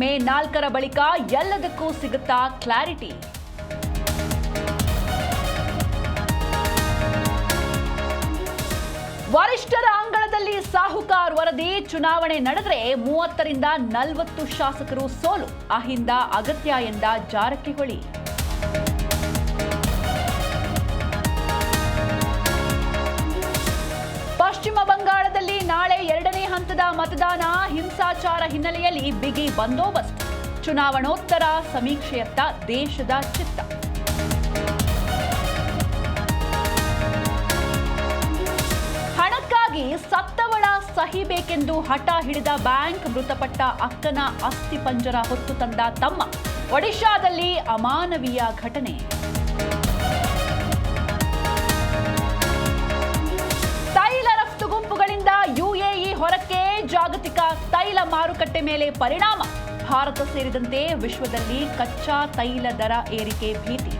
ಮೇ 4ರ ಬಳಿಕ ಎಲ್ಲದಕ್ಕೂ ಸಿಗುತ್ತಾ ಕ್ಲಾರಿಟಿ? ವರಿಷ್ಠರ ಅಂಗಳದಲ್ಲಿ ಸಾಹುಕಾರ್ ವರದಿ. ಚುನಾವಣೆ ನಡೆದರೆ 30ರಿಂದ 40 ಶಾಸಕರು ಸೋಲು. ಅಹಿಂದ ಅಗತ್ಯ ಎಂದ ಜಾರಕಿಹೊಳಿ. ಪಶ್ಚಿಮ ಬಂಗಾಳದಲ್ಲಿ ನಾಳೆ 2ನೇ ಹಂತದ ಮತದಾನ. ಹಿಂಸಾಚಾರ ಹಿನ್ನೆಲೆಯಲ್ಲಿ ಬಿಗಿ ಬಂದೋಬಸ್ತ್. ಚುನಾವಣೋತ್ತರ ಸಮೀಕ್ಷೆಯತ್ತ ದೇಶದ ಚಿತ್ತ. ಹಣಕ್ಕಾಗಿ ಸತ್ತವಳ ಸಹಿ ಬೇಕೆಂದು ಹಠ ಹಿಡಿದ ಬ್ಯಾಂಕ್. ಮೃತಪಟ್ಟ ಅಕ್ಕನ ಅಸ್ಥಿಪಂಜರ ಹೊತ್ತು ತಂದ ತಮ್ಮ. ಒಡಿಶಾದಲ್ಲಿ ಅಮಾನವೀಯ ಘಟನೆ. ತೈಲ ರಫ್ತು ಗುಂಪುಗಳಿಂದ ಯುಎಇ ಹೊರಕ್ಕೆ. ಜಾಗತಿಕ ತೈಲ ಮಾರುಕಟ್ಟೆ ಮೇಲೆ ಪರಿಣಾಮ. ಭಾರತ ಸೇರಿದಂತೆ ವಿಶ್ವದಲ್ಲಿ ಕಚ್ಚಾ ತೈಲ ದರ ಏರಿಕೆ ಭೀತಿ.